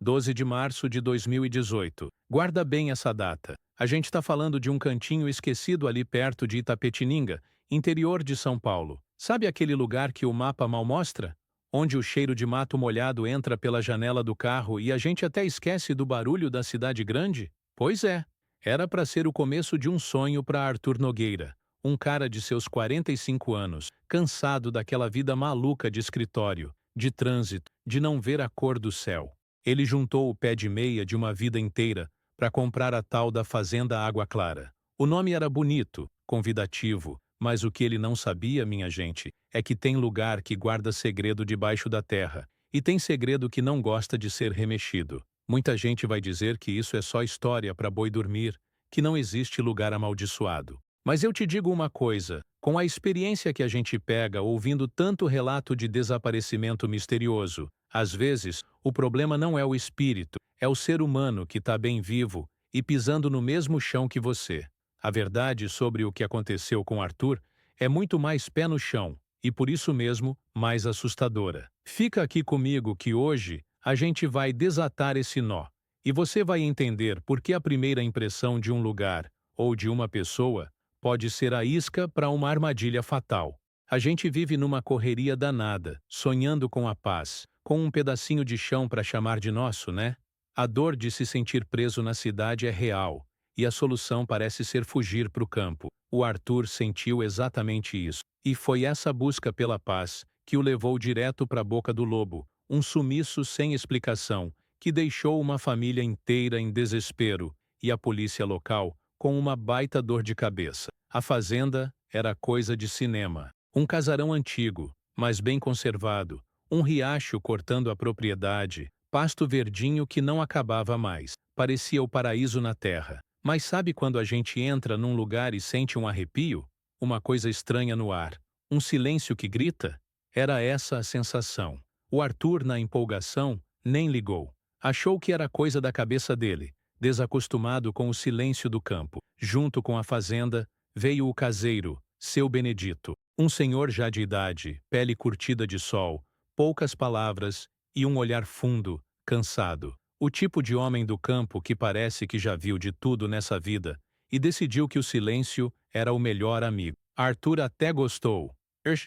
12 de março de 2018. Guarda bem essa data. A gente está falando de um cantinho esquecido ali perto de Itapetininga, interior de São Paulo. Sabe aquele lugar que o mapa mal mostra? Onde o cheiro de mato molhado entra pela janela do carro e a gente até esquece do barulho da cidade grande? Pois é. Era para ser o começo de um sonho para Arthur Nogueira, um cara de seus 45 anos, cansado daquela vida maluca de escritório, de trânsito, de não ver a cor do céu. Ele juntou o pé de meia de uma vida inteira para comprar a tal da Fazenda Água Clara. O nome era bonito, convidativo, mas o que ele não sabia, minha gente, é que tem lugar que guarda segredo debaixo da terra, e tem segredo que não gosta de ser remexido. Muita gente vai dizer que isso é só história para boi dormir, que não existe lugar amaldiçoado. Mas eu te digo uma coisa, com a experiência que a gente pega ouvindo tanto relato de desaparecimento misterioso, às vezes, o problema não é o espírito, é o ser humano que está bem vivo e pisando no mesmo chão que você. A verdade sobre o que aconteceu com Arthur é muito mais pé no chão e, por isso mesmo, mais assustadora. Fica aqui comigo que hoje a gente vai desatar esse nó e você vai entender por que a primeira impressão de um lugar ou de uma pessoa pode ser a isca para uma armadilha fatal. A gente vive numa correria danada, sonhando com a paz, com um pedacinho de chão para chamar de nosso, né? A dor de se sentir preso na cidade é real, e a solução parece ser fugir para o campo. O Arthur sentiu exatamente isso, e foi essa busca pela paz que o levou direto para a boca do lobo, um sumiço sem explicação, que deixou uma família inteira em desespero, e a polícia local com uma baita dor de cabeça. A fazenda era coisa de cinema. Um casarão antigo, mas bem conservado, um riacho cortando a propriedade, pasto verdinho que não acabava mais. Parecia o paraíso na terra. Mas sabe quando a gente entra num lugar e sente um arrepio? Uma coisa estranha no ar. Um silêncio que grita? Era essa a sensação. O Arthur, na empolgação, nem ligou. Achou que era coisa da cabeça dele. Desacostumado com o silêncio do campo. Junto com a fazenda, veio o caseiro, seu Benedito. Um senhor já de idade, pele curtida de sol, poucas palavras e um olhar fundo, cansado. O tipo de homem do campo que parece que já viu de tudo nessa vida e decidiu que o silêncio era o melhor amigo. Arthur até gostou.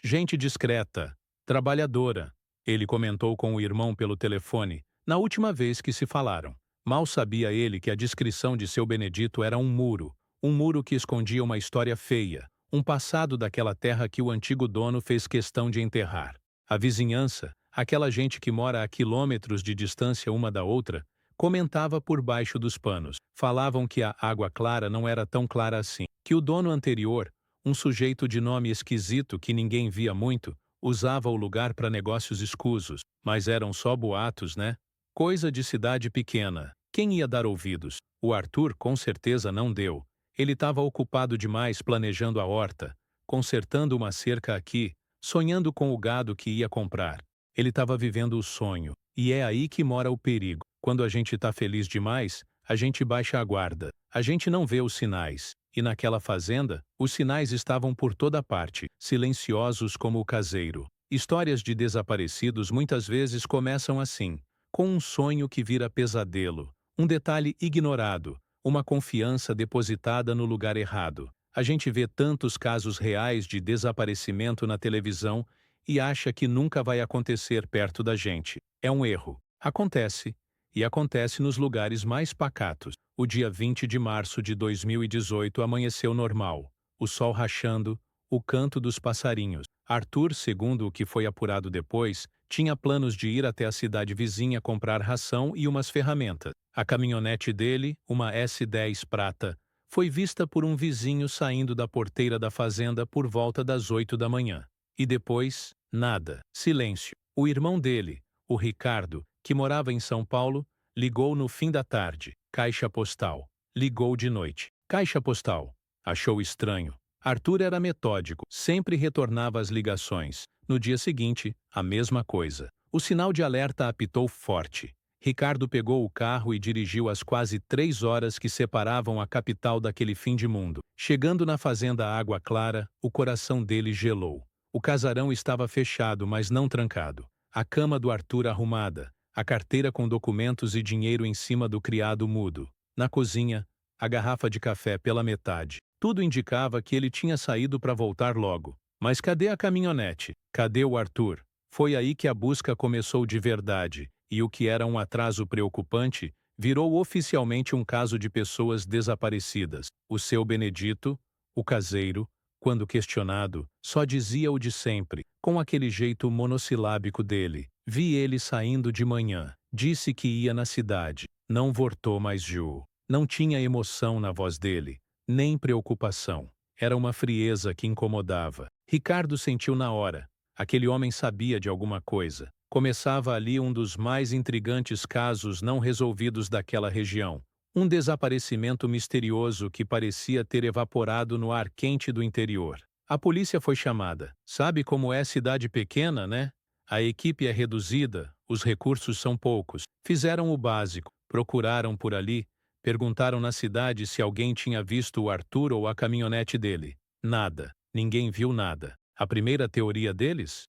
Gente discreta, trabalhadora, ele comentou com o irmão pelo telefone, na última vez que se falaram. Mal sabia ele que a descrição de seu Benedito era um muro que escondia uma história feia, um passado daquela terra que o antigo dono fez questão de enterrar. A vizinhança, aquela gente que mora a quilômetros de distância uma da outra, comentava por baixo dos panos. Falavam que a Água Clara não era tão clara assim, que o dono anterior, um sujeito de nome esquisito que ninguém via muito, usava o lugar para negócios escusos, mas eram só boatos, né? Coisa de cidade pequena. Quem ia dar ouvidos? O Arthur com certeza não deu. Ele estava ocupado demais planejando a horta, consertando uma cerca aqui, sonhando com o gado que ia comprar. Ele estava vivendo o sonho, e é aí que mora o perigo. Quando a gente está feliz demais, a gente baixa a guarda. A gente não vê os sinais. E naquela fazenda, os sinais estavam por toda parte, silenciosos como o caseiro. Histórias de desaparecidos muitas vezes começam assim, com um sonho que vira pesadelo, um detalhe ignorado, uma confiança depositada no lugar errado. A gente vê tantos casos reais de desaparecimento na televisão e acha que nunca vai acontecer perto da gente. É um erro. Acontece. E acontece nos lugares mais pacatos. O dia 20 de março de 2018 amanheceu normal. O sol rachando, o canto dos passarinhos. Arthur, segundo o que foi apurado depois, tinha planos de ir até a cidade vizinha comprar ração e umas ferramentas. A caminhonete dele, uma S10 prata, foi vista por um vizinho saindo da porteira da fazenda por volta das 8 da manhã. E depois, nada. Silêncio. O irmão dele, o Ricardo, que morava em São Paulo, ligou no fim da tarde. Caixa postal. Ligou de noite. Caixa postal. Achou estranho. Arthur era metódico, sempre retornava as ligações. No dia seguinte, a mesma coisa. O sinal de alerta apitou forte. Ricardo pegou o carro e dirigiu as quase 3 horas que separavam a capital daquele fim de mundo. Chegando na fazenda Água Clara, o coração dele gelou. O casarão estava fechado, mas não trancado. A cama do Arthur arrumada, a carteira com documentos e dinheiro em cima do criado mudo. Na cozinha, a garrafa de café pela metade. Tudo indicava que ele tinha saído para voltar logo. Mas cadê a caminhonete? Cadê o Arthur? Foi aí que a busca começou de verdade, e o que era um atraso preocupante virou oficialmente um caso de pessoas desaparecidas. O seu Benedito, o caseiro, quando questionado, só dizia o de sempre, com aquele jeito monossilábico dele. Vi ele saindo de manhã. Disse que ia na cidade. Não voltou mais Ju. Não tinha emoção na voz dele, nem preocupação. Era uma frieza que incomodava. Ricardo sentiu na hora. Aquele homem sabia de alguma coisa. Começava ali um dos mais intrigantes casos não resolvidos daquela região. Um desaparecimento misterioso que parecia ter evaporado no ar quente do interior. A polícia foi chamada. Sabe como é cidade pequena, né? A equipe é reduzida, os recursos são poucos. Fizeram o básico, procuraram por ali, perguntaram na cidade se alguém tinha visto o Arthur ou a caminhonete dele. Nada. Ninguém viu nada. A primeira teoria deles?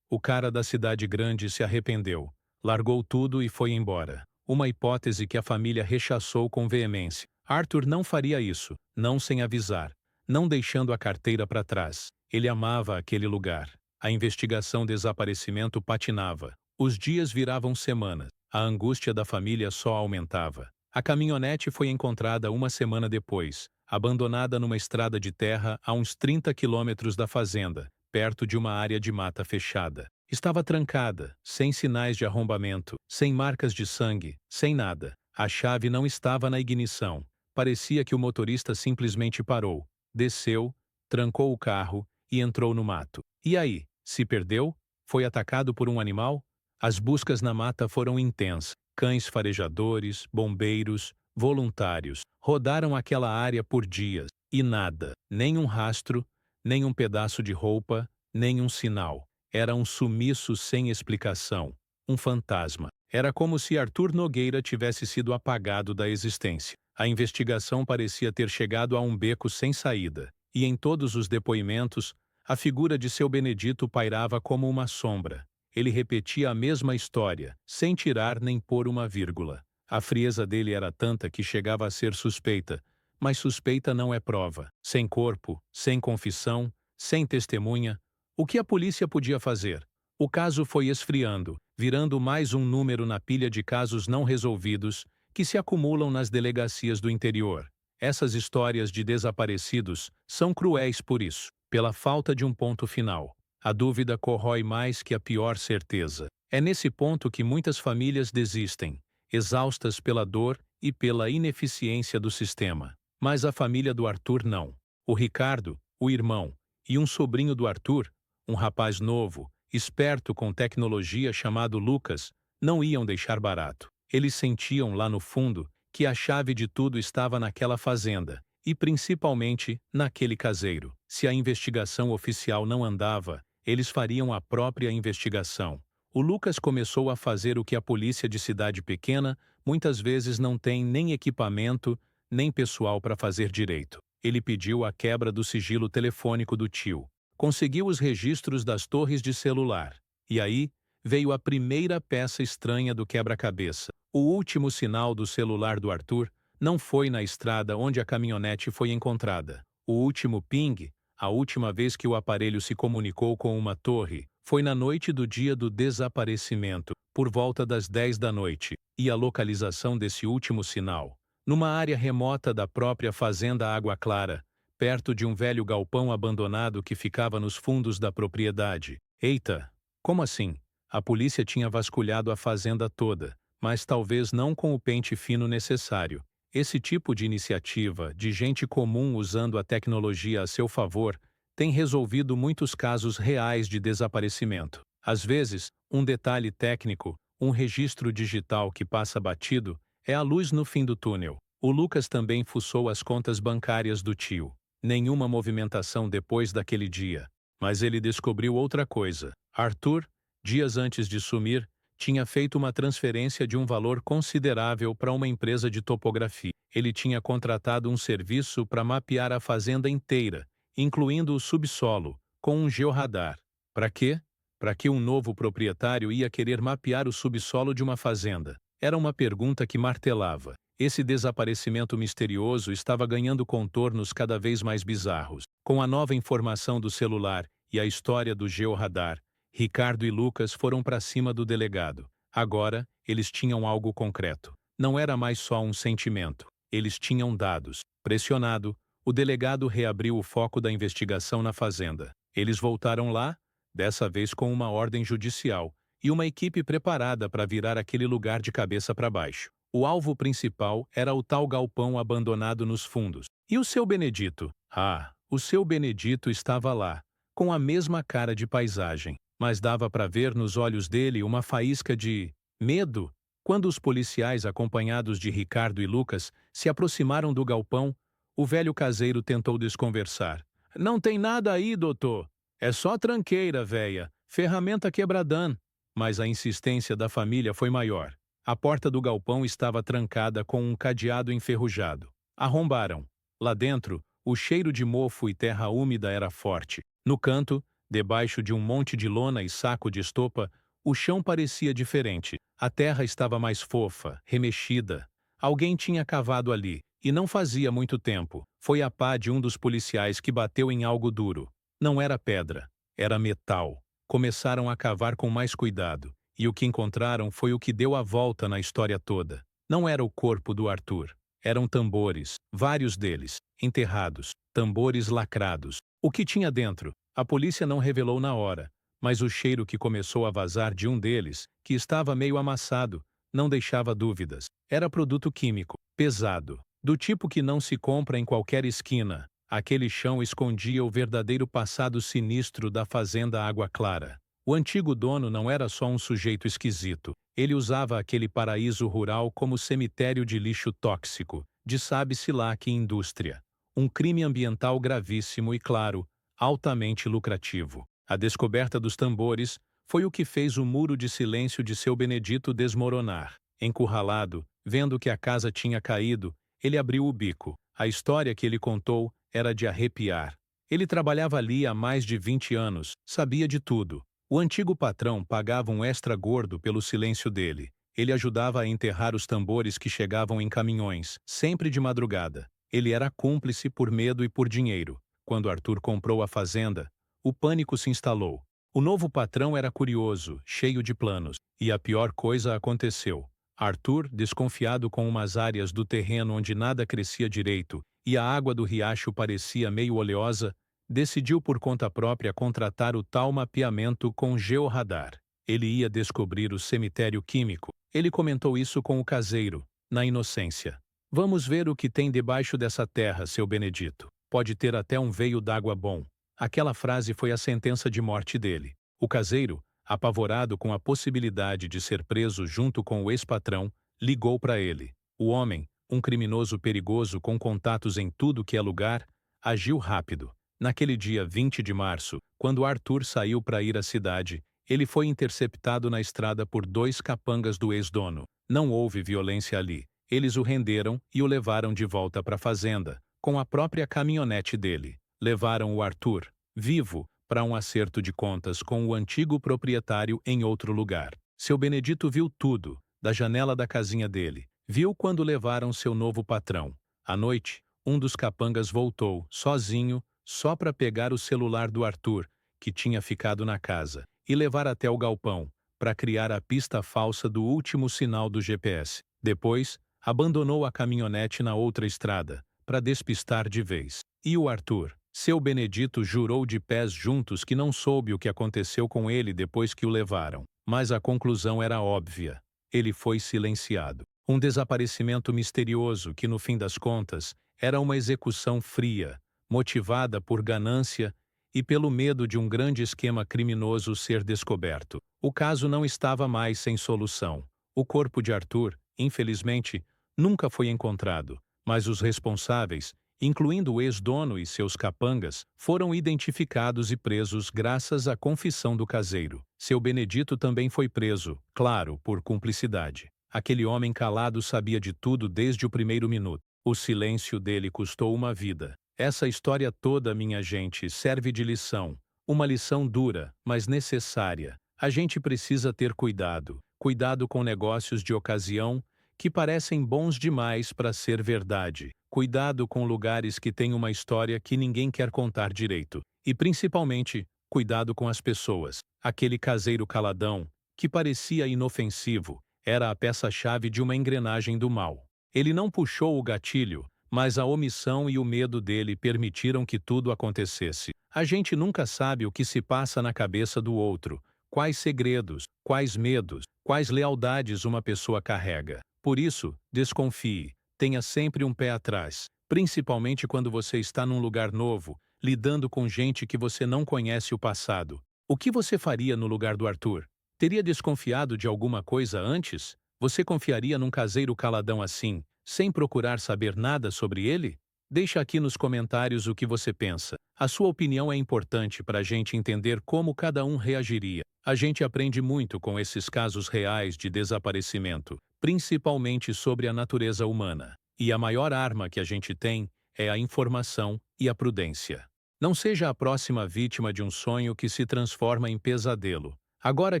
O cara da cidade grande se arrependeu. Largou tudo e foi embora. Uma hipótese que a família rechaçou com veemência. Arthur não faria isso, não sem avisar, não deixando a carteira para trás. Ele amava aquele lugar. A investigação desaparecimento patinava. Os dias viravam semanas. A angústia da família só aumentava. A caminhonete foi encontrada uma semana depois, abandonada numa estrada de terra a uns 30 quilômetros da fazenda, perto de uma área de mata fechada. Estava trancada, sem sinais de arrombamento, sem marcas de sangue, sem nada. A chave não estava na ignição. Parecia que o motorista simplesmente parou, desceu, trancou o carro e entrou no mato. E aí? Se perdeu? Foi atacado por um animal? As buscas na mata foram intensas. Cães farejadores, bombeiros, voluntários rodaram aquela área por dias e nada, nem um rastro, nem um pedaço de roupa, nem um sinal. Era um sumiço sem explicação, um fantasma. Era como se Arthur Nogueira tivesse sido apagado da existência. A investigação parecia ter chegado a um beco sem saída, e em todos os depoimentos, a figura de seu Benedito pairava como uma sombra. Ele repetia a mesma história, sem tirar nem pôr uma vírgula. A frieza dele era tanta que chegava a ser suspeita, mas suspeita não é prova. Sem corpo, sem confissão, sem testemunha, o que a polícia podia fazer? O caso foi esfriando, virando mais um número na pilha de casos não resolvidos que se acumulam nas delegacias do interior. Essas histórias de desaparecidos são cruéis por isso, pela falta de um ponto final. A dúvida corrói mais que a pior certeza. É nesse ponto que muitas famílias desistem, exaustas pela dor e pela ineficiência do sistema. Mas a família do Arthur não. O Ricardo, o irmão, e um sobrinho do Arthur, um rapaz novo, esperto com tecnologia chamado Lucas, não iam deixar barato. Eles sentiam lá no fundo que a chave de tudo estava naquela fazenda, e principalmente naquele caseiro. Se a investigação oficial não andava, eles fariam a própria investigação. O Lucas começou a fazer o que a polícia de cidade pequena muitas vezes não tem nem equipamento, nem pessoal para fazer direito. Ele pediu a quebra do sigilo telefônico do tio. Conseguiu os registros das torres de celular. E aí, veio a primeira peça estranha do quebra-cabeça. O último sinal do celular do Arthur não foi na estrada onde a caminhonete foi encontrada. O último ping, a última vez que o aparelho se comunicou com uma torre, foi na noite do dia do desaparecimento, por volta das 10 da noite, e a localização desse último sinal, numa área remota da própria fazenda Água Clara, perto de um velho galpão abandonado que ficava nos fundos da propriedade. Eita! Como assim? A polícia tinha vasculhado a fazenda toda, mas talvez não com o pente fino necessário. Esse tipo de iniciativa, de gente comum usando a tecnologia a seu favor, tem resolvido muitos casos reais de desaparecimento. Às vezes, um detalhe técnico, um registro digital que passa batido, é a luz no fim do túnel. O Lucas também fuçou as contas bancárias do tio. Nenhuma movimentação depois daquele dia. Mas ele descobriu outra coisa. Arthur, dias antes de sumir, tinha feito uma transferência de um valor considerável para uma empresa de topografia. Ele tinha contratado um serviço para mapear a fazenda inteira, incluindo o subsolo, com um georradar. Para quê? Para que um novo proprietário ia querer mapear o subsolo de uma fazenda? Era uma pergunta que martelava. Esse desaparecimento misterioso estava ganhando contornos cada vez mais bizarros. Com a nova informação do celular e a história do georradar, Ricardo e Lucas foram para cima do delegado. Agora, eles tinham algo concreto. Não era mais só um sentimento. Eles tinham dados. Pressionado, o delegado reabriu o foco da investigação na fazenda. Eles voltaram lá, dessa vez com uma ordem judicial, e uma equipe preparada para virar aquele lugar de cabeça para baixo. O alvo principal era o tal galpão abandonado nos fundos. E o seu Benedito? Ah, o seu Benedito estava lá, com a mesma cara de paisagem, mas dava para ver nos olhos dele uma faísca de medo. Quando os policiais, acompanhados de Ricardo e Lucas, se aproximaram do galpão, o velho caseiro tentou desconversar. Não tem nada aí, doutor. É só tranqueira, véia, ferramenta quebradã. Mas a insistência da família foi maior. A porta do galpão estava trancada com um cadeado enferrujado. Arrombaram. Lá dentro, o cheiro de mofo e terra úmida era forte. No canto, debaixo de um monte de lona e saco de estopa, o chão parecia diferente. A terra estava mais fofa, remexida. Alguém tinha cavado ali, e não fazia muito tempo. Foi a pá de um dos policiais que bateu em algo duro. Não era pedra, era metal. Começaram a cavar com mais cuidado, e o que encontraram foi o que deu a volta na história toda. Não era o corpo do Arthur. Eram tambores, vários deles, enterrados, tambores lacrados. O que tinha dentro? A polícia não revelou na hora, mas o cheiro que começou a vazar de um deles, que estava meio amassado, não deixava dúvidas. Era produto químico, pesado, do tipo que não se compra em qualquer esquina. Aquele chão escondia o verdadeiro passado sinistro da fazenda Água Clara. O antigo dono não era só um sujeito esquisito. Ele usava aquele paraíso rural como cemitério de lixo tóxico, de sabe-se lá que indústria. Um crime ambiental gravíssimo e, claro, altamente lucrativo. A descoberta dos tambores foi o que fez o muro de silêncio de seu Benedito desmoronar. Encurralado, vendo que a casa tinha caído, ele abriu o bico. A história que ele contou era de arrepiar. Ele trabalhava ali há mais de 20 anos, sabia de tudo. O antigo patrão pagava um extra gordo pelo silêncio dele. Ele ajudava a enterrar os tambores que chegavam em caminhões, sempre de madrugada. Ele era cúmplice por medo e por dinheiro. Quando Arthur comprou a fazenda, o pânico se instalou. O novo patrão era curioso, cheio de planos. E a pior coisa aconteceu. Arthur, desconfiado com umas áreas do terreno onde nada crescia direito e a água do riacho parecia meio oleosa, decidiu por conta própria contratar o tal mapeamento com georradar. Ele ia descobrir o cemitério químico. Ele comentou isso com o caseiro, na inocência. Vamos ver o que tem debaixo dessa terra, seu Benedito. Pode ter até um veio d'água bom. Aquela frase foi a sentença de morte dele. O caseiro, apavorado com a possibilidade de ser preso junto com o ex-patrão, ligou para ele. O homem, um criminoso perigoso com contatos em tudo que é lugar, agiu rápido. Naquele dia 20 de março, quando Arthur saiu para ir à cidade, ele foi interceptado na estrada por 2 capangas do ex-dono. Não houve violência ali. Eles o renderam e o levaram de volta para a fazenda, com a própria caminhonete dele. Levaram o Arthur, vivo, para um acerto de contas com o antigo proprietário em outro lugar. Seu Benedito viu tudo, da janela da casinha dele. Viu quando levaram seu novo patrão. À noite, um dos capangas voltou, sozinho, só para pegar o celular do Arthur, que tinha ficado na casa, e levar até o galpão, para criar a pista falsa do último sinal do GPS. Depois, abandonou a caminhonete na outra estrada, para despistar de vez. E o Arthur? Seu Benedito jurou de pés juntos que não soube o que aconteceu com ele depois que o levaram. Mas a conclusão era óbvia. Ele foi silenciado. Um desaparecimento misterioso que, no fim das contas, era uma execução fria, motivada por ganância e pelo medo de um grande esquema criminoso ser descoberto. O caso não estava mais sem solução. O corpo de Arthur, infelizmente, nunca foi encontrado, mas os responsáveis, incluindo o ex-dono e seus capangas, foram identificados e presos graças à confissão do caseiro. Seu Benedito também foi preso, claro, por cumplicidade. Aquele homem calado sabia de tudo desde o primeiro minuto. O silêncio dele custou uma vida. Essa história toda, minha gente, serve de lição. Uma lição dura, mas necessária. A gente precisa ter cuidado. Cuidado com negócios de ocasião que parecem bons demais para ser verdade. Cuidado com lugares que têm uma história que ninguém quer contar direito. E principalmente, cuidado com as pessoas. Aquele caseiro caladão, que parecia inofensivo, era a peça-chave de uma engrenagem do mal. Ele não puxou o gatilho, mas a omissão e o medo dele permitiram que tudo acontecesse. A gente nunca sabe o que se passa na cabeça do outro, quais segredos, quais medos, quais lealdades uma pessoa carrega. Por isso, desconfie, tenha sempre um pé atrás, principalmente quando você está num lugar novo, lidando com gente que você não conhece o passado. O que você faria no lugar do Arthur? Teria desconfiado de alguma coisa antes? Você confiaria num caseiro caladão assim, sem procurar saber nada sobre ele? Deixa aqui nos comentários o que você pensa. A sua opinião é importante para a gente entender como cada um reagiria. A gente aprende muito com esses casos reais de desaparecimento, principalmente sobre a natureza humana. E a maior arma que a gente tem é a informação e a prudência. Não seja a próxima vítima de um sonho que se transforma em pesadelo. Agora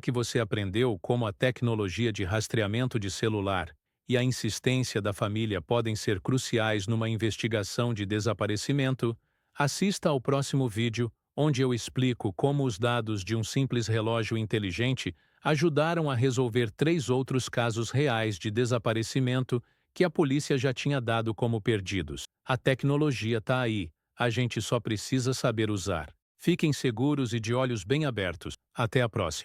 que você aprendeu como a tecnologia de rastreamento de celular e a insistência da família podem ser cruciais numa investigação de desaparecimento, assista ao próximo vídeo, onde eu explico como os dados de um simples relógio inteligente ajudaram a resolver 3 outros casos reais de desaparecimento que a polícia já tinha dado como perdidos. A tecnologia está aí, a gente só precisa saber usar. Fiquem seguros e de olhos bem abertos. Até a próxima.